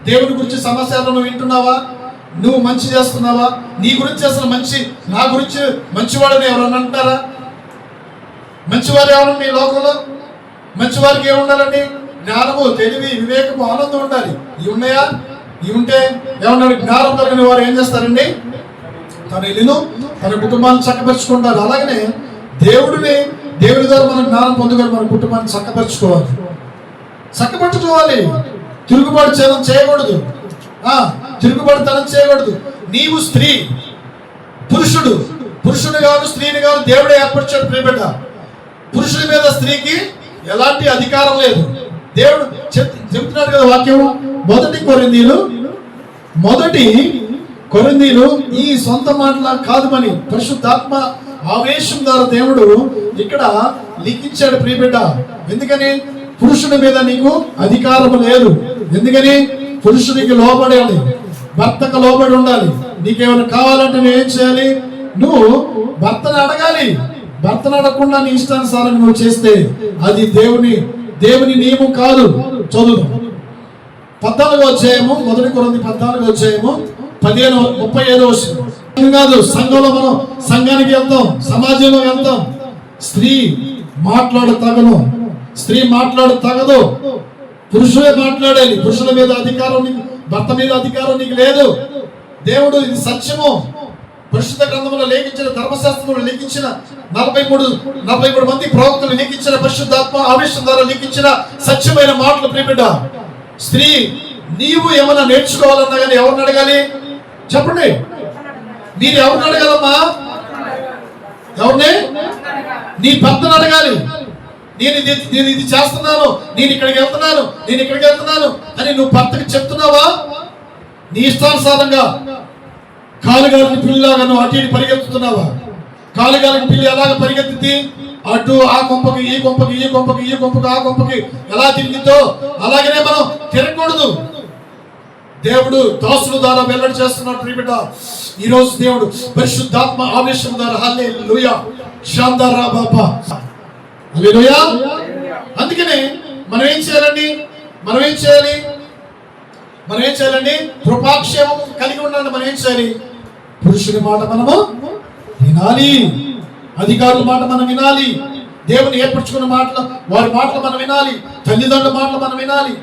దేవుని గురించి సమాచారం నువ్వు వింటున్నావా? నువ్వు మంచి చేస్తున్నావా? నీ గురించి అసలు నా గురించి మంచివాడని ఎవరన్నా అంటారా? మంచివారు ఎవరు నీ లోకంలో? మంచివారికి ఏముండాలండి? జ్ఞానము, తెలివి, వివేకము, ఆనందం ఉండాలి. ఇవి ఉన్నాయా? ఇవి ఉంటే ఏమన్నాడు? జ్ఞానం కలిగిన వారు ఏం చేస్తారండి? తన ఇల్లును తన కుటుంబాన్ని చక్కపరుచుకుంటారు. అలాగనే దేవుని ద్వారా మనం జ్ఞానం పొందుకొని మన కుటుంబాన్ని చక్కపరచుకోవాలి. తిరుగుబాటు చేయకూడదు, తిరుగుబాటుతనం చేయకూడదు. నీవు స్త్రీ, పురుషుడు కాదు, స్త్రీని కాదు, దేవుడే ఏర్పరిచాడు. ప్రియబిడ్డ, పురుషుడి మీద స్త్రీకి ఎలాంటి అధికారం లేదు. దేవుడు చెప్తున్నాడు కదా వాక్యం. మొదటి కొరింథీలు ఈ సొంత మాటల కాదు అని పరిశుద్ధాత్మ ఆవేశం ద్వారా దేవుడు ఇక్కడ లిఖించాడు. ప్రియబిడ్డ, ఎందుకని? పురుషుడి మీద నీకు అధికారం లేదు. ఎందుకని? పురుషుడికి లోబడాలి, భర్తకు లోబడి ఉండాలి. నీకేమైనా కావాలంటే నువ్వేం చేయాలి? నువ్వు భర్తను అడగాలి. భర్తను అడగకుండా నీ ఇష్టానుసారం నువ్వు చేస్తే అది దేవుని నియమం కాదు. చదువు 14వ అధ్యాయము, మొదటి కొరింథీ 14వ అధ్యాయము 35వ కాదు. సంఘంలో మనం సంఘానికి వెళ్తాం, సమాజంలో వెళ్తాం. స్త్రీ మాట్లాడు తగదు, పురుషులే మాట్లాడాలి. పురుషుల మీద అధికారం, భర్త మీద అధికారం నీకు లేదు. దేవుడు ఇది సత్యము. పరిశుద్ధ గ్రంథంలో లేఖించిన, ధర్మశాస్త్రంలో లేఖించిన 43 మంది ప్రవక్తలు లేఖించిన, పరిశుద్ధాత్మ ఆవేశం ద్వారా లేఖించిన సత్యమైన మాటలు ప్రియబిడ్డ. స్త్రీ, నీవు ఏమైనా నేర్చుకోవాలన్నా కానీ ఎవరిని అడగాలి చెప్పండి? మీరు ఎవరిని అడగాలమ్మా? ఎవరిని? నీ భర్తను అడగాలి. నేను ఇది చేస్తున్నాను, నేను ఇక్కడికి వెళ్తున్నాను అని నువ్వు భర్తకి చెప్తున్నావా? నీ ఇష్టానుసారంగా కాలుగాలికి పిల్లిలాగా నువ్వు అటు ఇటు పరిగెత్తుతున్నావా? కాలుగాలికి పిల్లి ఎలాగ పరిగెత్తింది? అటు ఆ కొంపకి ఈ కొంపకి ఆ కొంపకి ఎలా తిరిగిందో అలాగనే మనం తిరగకూడదు. దేవుడు దాసుల ద్వారా వెల్లడి చేస్తున్నాడు ప్రియబిడ్డ. ఈ రోజు దేవుడు పరిశుద్ధాత్మ ఆవేశం ద్వారా హల్లెలూయా శాందారా బాబా హల్లెలూయా. అందుకనే మనం ఏం చేయాలండి? కృపాక్షేమం కలిగి ఉండాలంటే మనం ఏం చేయాలి? పురుషుని మాట మనము వినాలి, అధికారుల మాట మనం వినాలి, దేవుని ఏర్పరచుకున్న మాటలు వారి మాటలు మనం వినాలి, తల్లిదండ్రుల మాటలు మనం వినాలి,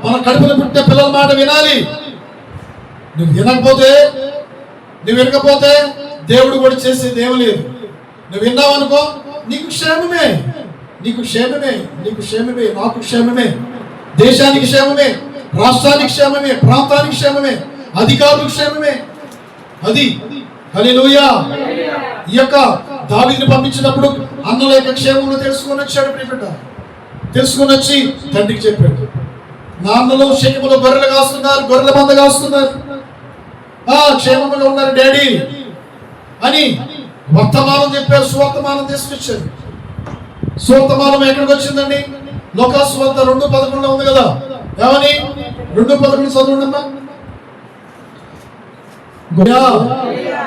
మన కడుపున పుట్టిన పిల్లల మాట వినాలి. నువ్వు వినకపోతే దేవుడు కూడా చేసేది ఏమి లేదు. నువ్వు విన్నావనుకో నీకు క్షేమమే, నాకు క్షేమమే, దేశానికి క్షేమమే, రాష్ట్రానికి క్షేమమే, ప్రాంతానికి క్షేమమే, అధికారులకు క్షేమమే. అది హల్లెలూయా. ఈ యొక్క దావీదుని పంపించినప్పుడు అన్నల యొక్క క్షేమంలో తెలుసుకొని వచ్చాడు ప్రియబిడ్డ. తెలుసుకొని వచ్చి తండ్రికి చెప్పాడు, నాన్నలు శేకెములో గొర్రెలు కాస్తున్నారు, గొర్రెల మంద కాస్తున్నారు, క్షేమంగా ఉన్నారు డాడీ అని వర్తమానం చెప్పారు. సువర్తమానం తీసుకొచ్చారు. సువర్తమానం ఎక్కడికి వచ్చిందండి? లోకాసువార్త 2:11 ఉంది కదా. ఏమని? 2:11 చదవండమ్మా.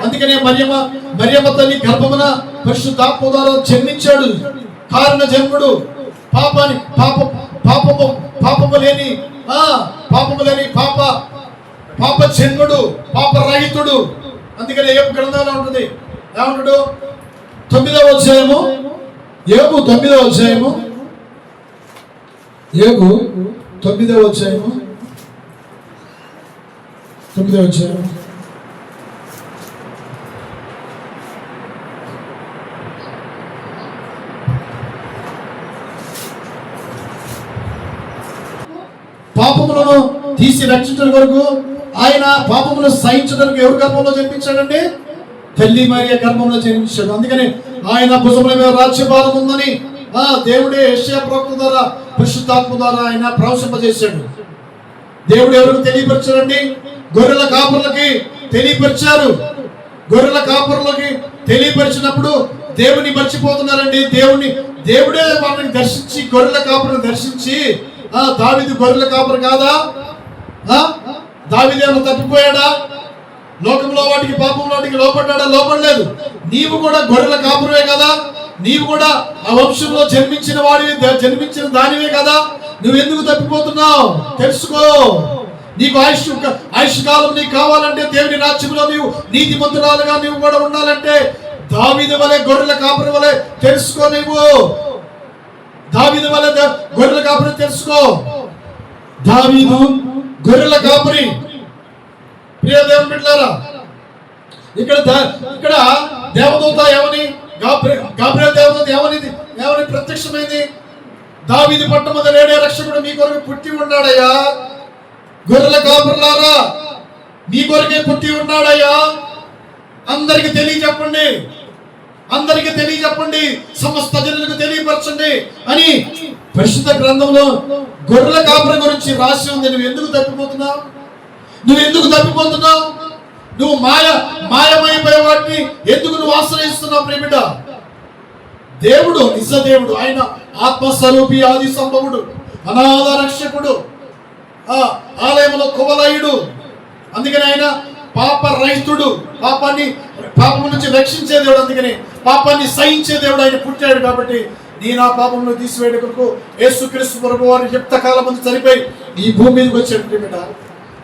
అందుకనే మరియమ్మ తల్లి గర్భమున పరిశుద్ధాత్మ ద్వారా జన్మించాడు. కారణ జన్ముడు, పాపము లేని పాప జన్ముడు, పాపరహితుడు. అందుకనే ఏపు గ్రంథంలో ఉంటుంది. ఏమంటాడు? 9వ అధ్యాయము, ఏబు 9వ అధ్యాయము, పాపములను తీసి రక్షించడం వరకు ఆయన పాపములను సహించడానికి ఎవరి గర్భంలో జన్మించాడండి? తల్లి మరియ గర్భంలో జన్మించాడు. అందుకని ఆయన భుజముల మీద రాజ్యభారం ఉందని దేవుడే యెషయా ప్రవక్త ద్వారా పరిశుద్ధాత్మ ద్వారా ఆయన ప్రవశింపజేశాడు. దేవుడు ఎవరికి తెలియపరిచారండి? గొర్రెల కాపరులకి తెలియపరిచారు. గొర్రెల కాపరులకి తెలియపరిచినప్పుడు దేవుని మర్చిపోతున్నారండి. దేవుడే వాళ్ళని దర్శించి, గొర్రెల కాపరులను దర్శించి, దావీదు గొర్రెల కాపరు కాదా? దావీదు ఏమైనా తప్పిపోయాడా? లోకంలో వాటికి పాపంలో వాటికి లోపడ్డా? లోపడలేదు. నీవు కూడా గొర్రెల కాపురవే కదా. నీవు కూడా ఆ వంశంలో జన్మించిన దానివే కదా. నువ్వు ఎందుకు తప్పిపోతున్నావు? తెలుసుకో. నీకు ఆయుష్ కాలం నీకు కావాలంటే, దేవుని రాజ్యంలో నీవు నీతిమంతురాలుగా నీవు కూడా ఉండాలంటే దావీదు వలె గొర్రెల కాపురి వలె తెలుసుకో. నీవు దావీదు వలె గొర్రెల కాపురి తెలుసుకో. దావీదు గొర్రెల కాపురి. ప్రియ దేవుని బిడ్డలారా, ఇక్కడ దేవదూత ఏమని, గాబ్రియల్ దేవదూత ఏమని ప్రత్యక్షమైంది? దావీదు పట్టణమందు లేడే రక్షకుడు మీ కొరకు పుట్టి ఉన్నాడయ్యా. గొర్రెల కాపురులారా, మీ కొరకే పుట్టి ఉన్నాడయ్యా. అందరికి తెలియజెప్పండి, సమస్త జనులకు తెలియపరచండి అని పరిశుద్ధ గ్రంథంలో గొర్రెల కాపురి గురించి రాసి ఉంది. నువ్వు ఎందుకు తప్పిపోతున్నావు? నువ్వు మాయమైపోయే వాటిని ఎందుకు నువ్వు ఆశ్రయిస్తున్నావు? ప్రియబిడ్డ, దేవుడు నిజ దేవుడు. ఆయన ఆత్మస్వరూపి, ఆది సంభవుడు, అనాథ రక్షకుడు, ఆలయంలో కువలయుడు. అందుకని ఆయన పాపరహితుడు, పాపం నుంచి రక్షించే దేవుడు. అందుకని పాపాన్ని సహించే దేవుడు ఆయన పుట్టాడు. కాబట్టి నేను ఆ పాపంలో తీసివేయడానికి యేసుక్రీస్తు ప్రభువు వారి యుక్త కాలం ముందు చనిపోయి ఈ భూమి మీదకి వచ్చాడు ప్రియబిడ్డ.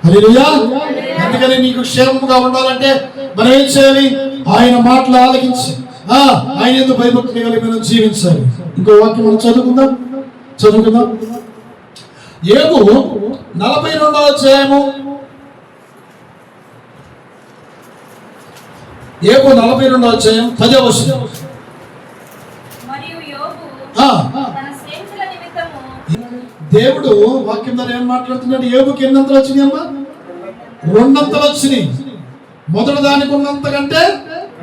హల్లెలూయా. అందుకని నీకు క్షేమముగా ఉండాలంటే మనం ఏం చేయాలి? ఆయన మాటలు ఆలకించి ఆయన ఎందుకు భయభక్తులు కలిగి మనం జీవించాలి. ఇంకో వాక్యం మనం చదువుకుందాం. యోబు 42వ అధ్యాయము యోబు 42వ అధ్యాయం 10వ వచనం. మరియు యోబు ఆ, తన స్నేహితుల నిమిత్తము దేవుడు వాక్యం ద్వారా ఏం మాట్లాడుతున్నాడు? యోబుకి ఎన్నంతలు వచ్చినాయి అమ్మా? 2 అంతలు వచ్చినాయి. మొదటి దానికి ఉన్నంత కంటే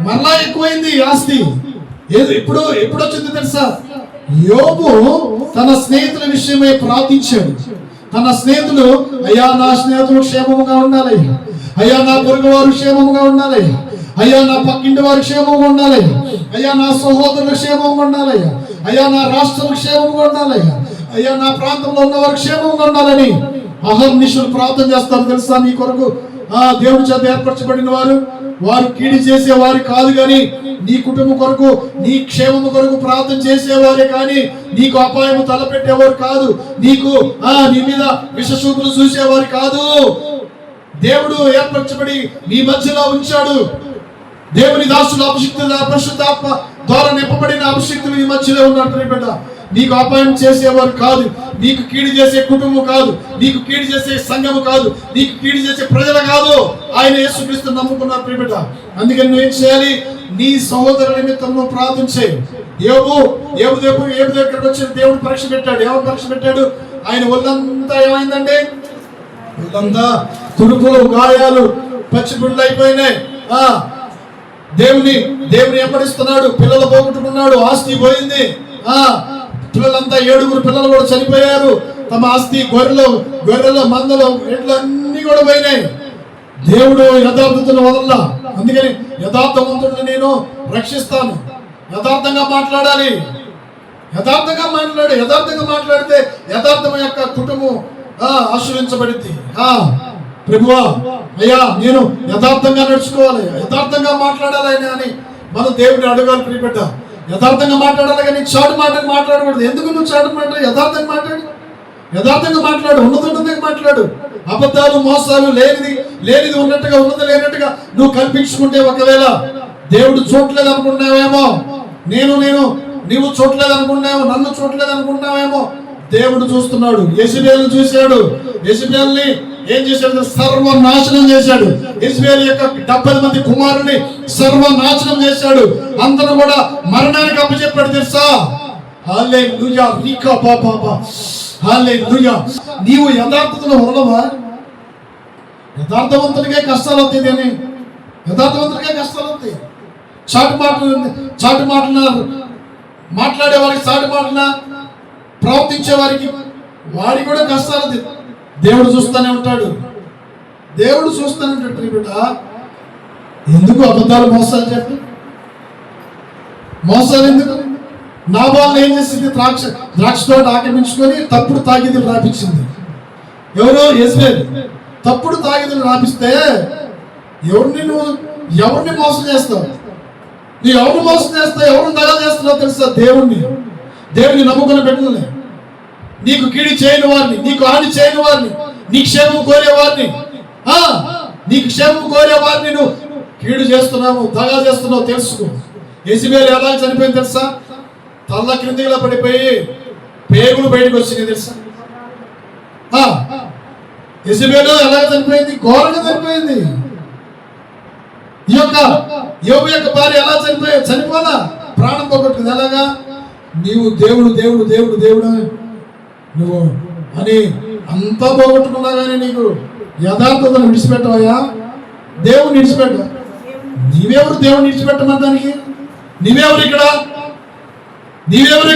మరలా ఎక్కువైంది ఆస్తి. ఎప్పుడు వచ్చింది తెలుసా? యోబు తన స్నేహితుల విషయమై ప్రార్థించాడు. తన స్నేహితులు, అయ్యా నా స్నేహితులు క్షేమముగా ఉండాలి, అయ్యా నా పొరుగు వారు క్షేమముగా ఉండాలి, అయ్యా నా పక్కింటి వారు క్షేమంగా ఉండాలి, అయ్యా నా సహోదరులు క్షేమంగా ఉండాలి, అయ్యా నా రాష్ట్రం క్షేమంగా ఉండాలి, అయ్యా నా ప్రాంతంలో ఉన్న వారు క్షేమంగా ఉండాలని అహర్నిశలు ప్రార్థన చేస్తారు. తెలుసా నీ కొరకు దేవుడి చేత ఏర్పరచబడిన వారు కీడి చేసేవారు కాదు, కానీ నీ కుటుంబం కొరకు, నీ క్షేమము కొరకు ప్రార్థన చేసేవారే కానీ నీకు అపాయము తలపెట్టేవారు కాదు, నీకు నీ మీద విషశూపులు చూసేవారు కాదు. దేవుడు ఏర్పరచబడి నీ మధ్యలో ఉంచాడు. దేవుని దాసులు అభిషిక్తులు, పరిశుద్ధాత్మ ద్వారా నింపబడిన అభిషిక్తులు నీ మధ్యలో ఉన్నట్టు బిడ్డ. నీకు అపాయం చేసేవారు కాదు, నీకు కీడు చేసే కుటుంబం కాదు, నీకు కీడు చేసే సంఘము కాదు, నీకు కీడు చేసే ప్రజలు కాదు. ఆయన యేసుక్రీస్తు నమ్ముకున్నారు ప్రియబిడ్డ. అందుకని నువ్వేం చేయాలి? నీ సహోదరు నిమిత్తం ప్రార్థన చేయి. యోబు దగ్గరకు వచ్చి దేవుడు పరీక్ష పెట్టాడు. ఏమో పరీక్ష పెట్టాడు? ఆయన ఒళ్ళంతా ఏమైందండి? ఒళ్ళంతా తుడుపులు, గాయాలు, పచ్చిపుండ్లు అయిపోయినాయి. దేవుని వెంబడిస్తున్నాడు. పిల్లలు పోగొట్టుకున్నాడు, ఆస్తి పోయింది. పిల్లలంతా 7 పిల్లలు కూడా చనిపోయారు. తమ ఆస్తి, గొర్రెలు, మందలు, ఎడ్లు అన్ని కూడా పోయినాయి. దేవుడు యథార్థతను వదల్లా. అందుకని యథార్థవంతుడిని నేను రక్షిస్తాను. యథార్థంగా మాట్లాడాలి. యథార్థంగా మాట్లాడితే యథార్థం యొక్క కుటుంబం ఆశ్రయించబడింది. ప్రభువా, అయ్యా నేను యథార్థంగా నడుచుకోవాలి, యథార్థంగా మాట్లాడాలి అని మనం దేవుడిని అడగాలి. ప్రియబిడ్డ, యథార్థంగా మాట్లాడాలి, కానీ చాటు మాటలు మాట్లాడకూడదు. ఎందుకు నువ్వు చాటు మాట్లాడు? యథార్థంగా మాట్లాడు, ఉన్నతంగా మాట్లాడు. అబద్ధాలు, మోసాలు, లేనిది ఉన్నట్టుగా, ఉన్నది లేనట్టుగా నువ్వు కల్పించుకుంటే ఒకవేళ దేవుడు చూడలేదు అనుకుంటున్నావేమో, నీవు చూడలేదు అనుకుంటున్నావేమో, నన్ను చూడలేదు అనుకుంటున్నావేమో. దేవుడు చూస్తున్నాడు. యెజబెల్ని చూశాడు. యెజబెల్ని ఏం చేశాడు? సర్వనాశనం చేశాడు. యెజబెల్ యొక్క 70 మంది కుమారుని సర్వనాశనం చేశాడు. అందరూ కూడా మరణానికి అప్పచెప్పాడు. తెలుసా? హల్లెలూయా, రీకా బాబా, హల్లెలూయా. నీవు యథార్థతను వదలవా? యథార్థవంతుడికే కష్టాలు అవుతాయి, అని యథార్థవంతుడికే కష్టాలు అవుతాయి. చాటు మాటలు మాట్లాడే వారికి, చాటు మాటల ప్రవర్తించే వారికి కూడా కష్టాలు. దేవుడు చూస్తూనే ఉంటాడు. బిడ్డ. ఎందుకు అబద్ధాలు, మోసాలు చెప్పి? మోసాలు ఎందుకు? నాబాలు ఏం చేసింది? ద్రాక్ష తోట ఆక్రమించుకొని తప్పుడు తాగిదులు రాపించింది. ఎవరు? యెజబెల్. తప్పుడు తాగిదులు రాపిస్తే ఎవరిని మోసం చేస్తావు? నువ్వు ఎవరిని మోసం చేస్తావు? ఎవరిని దగా చేస్తున్నావు తెలుసా? దేవుని నమ్ముకున్న బిడ్డలని, నీకు కీడి చేయని వారిని, నీకు హాని చేయని వారిని, నీ క్షేమం కోరేవారిని, నువ్వు కీడు చేస్తున్నావు, దగా చేస్తున్నావు తెలుసుకో. యెజబెల్ ఎలా చనిపోయింది తెలుసా? తల్ల క్రిందిగా పడిపోయి పేగులు బయటకు వచ్చినాయి తెలుసా? యెజబెల్ ఎలా చనిపోయింది? ఘోరంగా చనిపోయింది. యోబు యొక్క భార్య ఎలా చనిపోలా? ప్రాణం పోగొట్టుకుంది. ఎలాగా? నీవు దేవుడు నువ్వు అని అంతా పోగొట్టుకున్నా కానీ నీకు యథార్థతను విడిచిపెట్టవయ్యా? దేవుని విడిచిపెట్ట. నీవెవరు దేవుని విడిచిపెట్టమనడానికి? నీవెవరు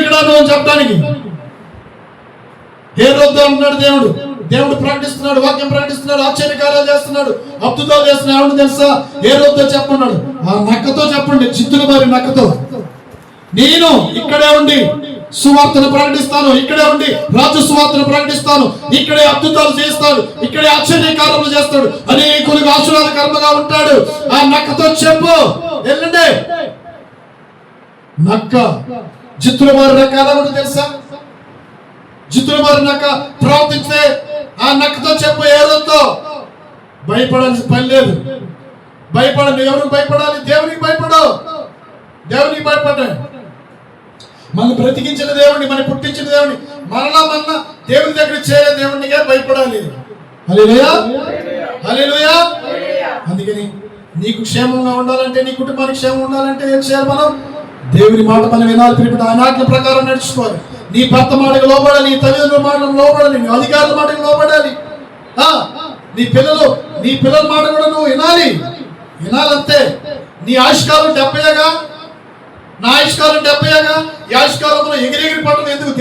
ఇక్కడ నువ్వు చెప్పడానికి? హేరోదు అంటున్నాడు దేవుడు ప్రకటిస్తున్నాడు, వాక్యం ప్రకటిస్తున్నాడు, ఆశ్చర్యకార్యాలు చేస్తున్నాడు, అద్భుతాలు చేస్తున్నాడు. ఎవరు తెలుసా? హేరోదుతో చెప్పన్నాడు. ఆ నక్కతో చెప్పండి, చిత్తుల మరి నక్కతో, నేను ఇక్కడే ఉండి సువార్తను ప్రకటిస్తాను, ఇక్కడే ఉండి రాజు సువార్తను ప్రకటిస్తాను, ఇక్కడే అద్భుతాలు చేస్తాడు, ఇక్కడే ఆశ్చర్యకార్యాలు చేస్తాడు, అనేకులకు ఆశీర్వాదకరంగా ఉంటాడు. ఆ నక్కతో చెప్పు, వెళ్ళండి. నక్క జిత్తుల వారి నక్క ఎలా ఉంటుంది తెలుసా? జిత్తుల వారి నక్క ప్రవర్తించే ఆ నక్కతో చెప్పు, ఏదో భయపడాల్సిన పని లేదు. భయపడండి. ఎవరికి భయపడాలి? దేవునికి భయపడాలి. మన బ్రతికించిన దేవుడిని, మన పుట్టించిన దేవుడిని, మరలా దేవుని దగ్గర చేరే దేవుడినిగా భయపడాలి. హల్లెలూయా. అందుకని నీకు క్షేమంగా ఉండాలంటే, నీ కుటుంబానికి క్షేమం ఉండాలంటే ఏం చేయాలి? మనం దేవుని మాట మనం వినాలి. ప్రియమైన ఆయన ఆజ్ఞ ప్రకారం నడుచుకోవాలి. నీ భర్త మాటకు లోబడాలి, నీ తల్లిదండ్రుల మాటకు లోబడాలి, నీ అధికారుల మాటకు లోబడాలి. నీ పిల్లల మాట కూడా నువ్వు వినాలంతే. నీ ఆయుష్కాలం 70గా, నా ఆయుష్కాలం 70గా. ఈ ఆయుష్కాలంలో ఎగిరెగిరి పడడం ఎందుకు?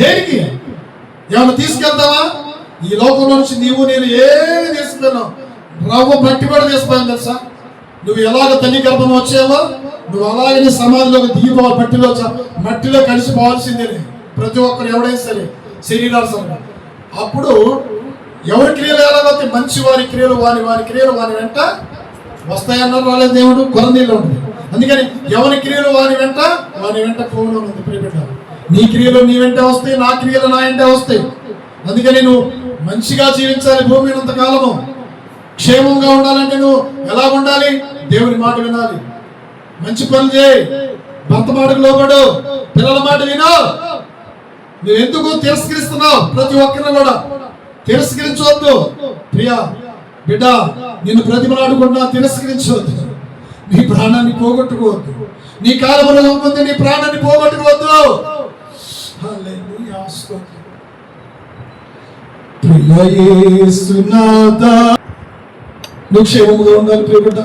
దేనికి ఏమైనా తీసుకెళ్తావా? ఈ లోకంలో నుంచి నేను ఏమి తీసుకెళ్ళావు? రవ్వ మట్టి కూడా తీసిపోయాను తెలుసా? నువ్వు ఎలాగ తల్లి గర్భం వచ్చావో నువ్వు అలాగనే సమాధిలోకి దిగిపోవాలి. మట్టిలో కలిసిపోవాల్సిందే ప్రతి ఒక్కరు, ఎవడైనా సరే శరీరాలు. అప్పుడు ఎవరి క్రియలు ఎలాగైతే మంచి వారి క్రియలు వారి క్రియలు వారి వెంట వస్తాయన్నారు రాలేదు దేవుడు. కొరందీలో ఉంది. అందుకని ఎవరి క్రియలు వారి వెంట పోవడం ఉంది. ప్రియబిడ్డ, నీ క్రియలు నీ వెంట వస్తాయి, నా క్రియలు నా వెంట వస్తాయి. అందుకని నువ్వు మంచిగా జీవించాలి. భూమి ఉన్నంత కాలము క్షేమంగా ఉండాలంటే నువ్వు ఎలా ఉండాలి? దేవుని మాట వినాలి, మంచి పనులు చేయి, భర్త మాటకు లోబడు, పిల్లల మాట విను. నువ్వు ఎందుకు తిరస్కరిస్తున్నావు? ప్రతి ఒక్కరిని కూడా తిరస్కరించవద్దు. ప్రియా బిడ్డ, నిన్ను ప్రతిమలాడుకుంటున్నా, తిరస్కరించవద్దు. నీ ప్రాణాన్ని పోగొట్టుకోవద్దు. నీ కాలములో ముందు నీ ప్రాణాన్ని పోగొట్టుకోవద్దు. నువ్వు క్షేమంగా ఉండాలి ప్రియబిడ్డ.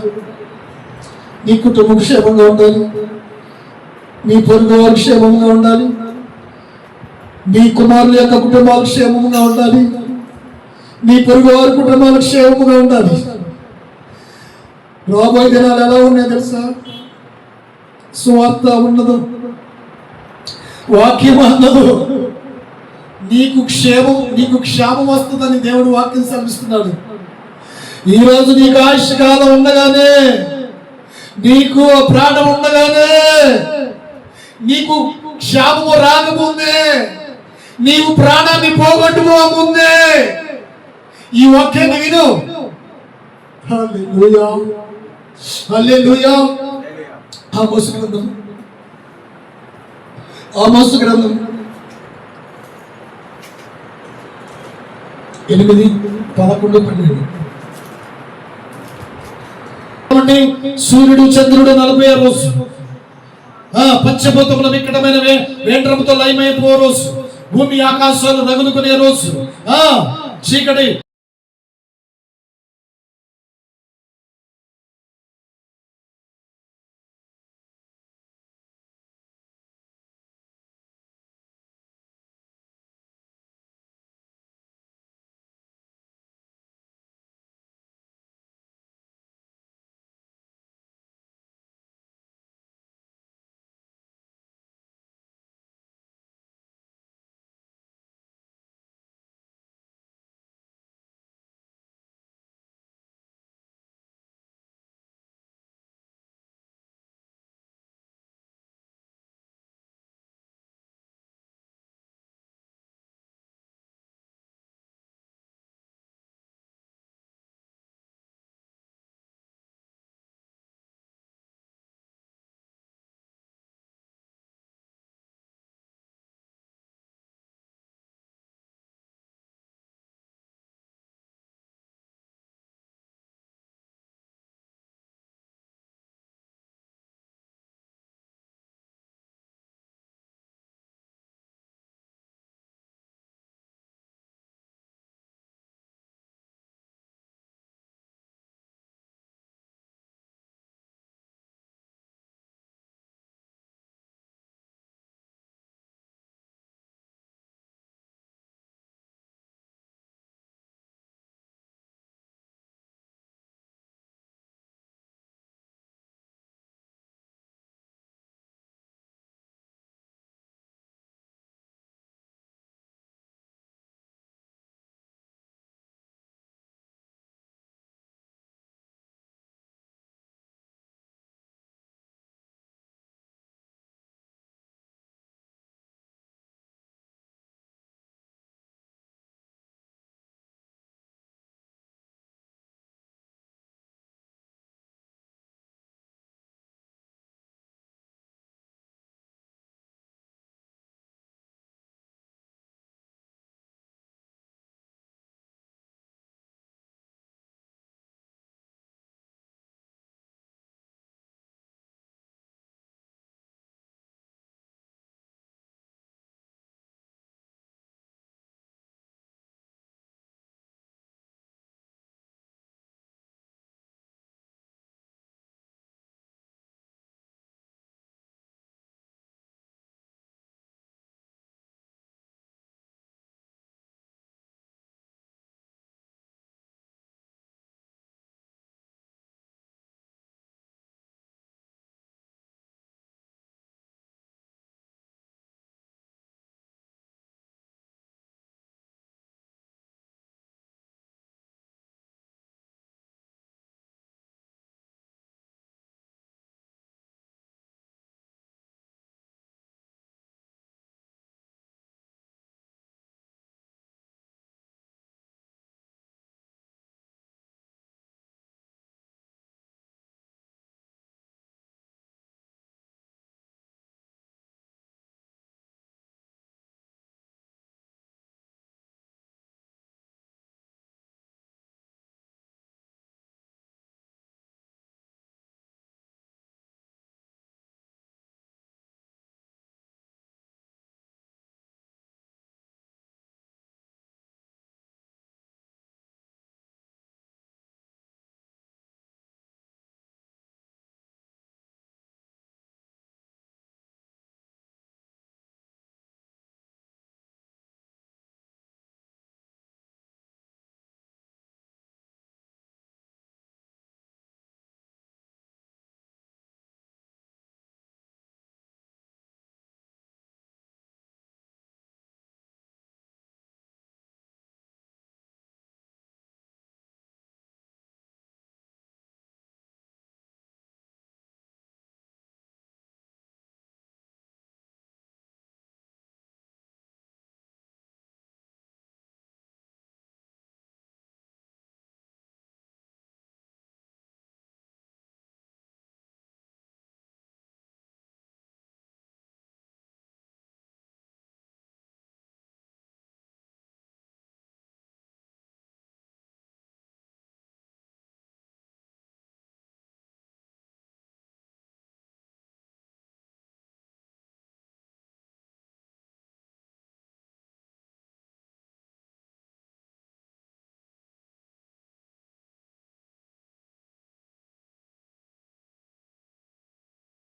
నీ కుటుంబం క్షేమంగా ఉండాలి, నీ పొరుగు వారు క్షేమంగా ఉండాలి, నీ కుమారుల యొక్క కుటుంబాలు క్షేమంగా ఉండాలి, నీ పొరుగు వారి కుటుంబాలు క్షేమంగా ఉండాలి. రాబోయే దినాలు ఎలా ఉన్నాయి తెలుసా? సువార్త ఉండదు, వాక్యం అందదు. నీకు క్షేమం వస్తుందని దేవుడు వాక్యం సెలవిస్తున్నాడు. ఈ రోజు నీకు ఆయుష్ కాలం ఉండగానే, నీకు ప్రాణం ఉండగానే, నీకు క్షేమము రాకముందే, నీవు ప్రాణాన్ని పోగొట్టుకోముందే ఈ వాక్యాన్ని విను. హల్లెలూయా, హల్లెలూయా. ఆమోసు గ్రంథం 8:11-12. సూర్యుడు చంద్రుడు 40 రోజు, పంచభూతముల వికటమైన వేండ్రముతో లయమైపో రోజు, భూమి ఆకాశాలు రగులుకునే రోజు, చీకటి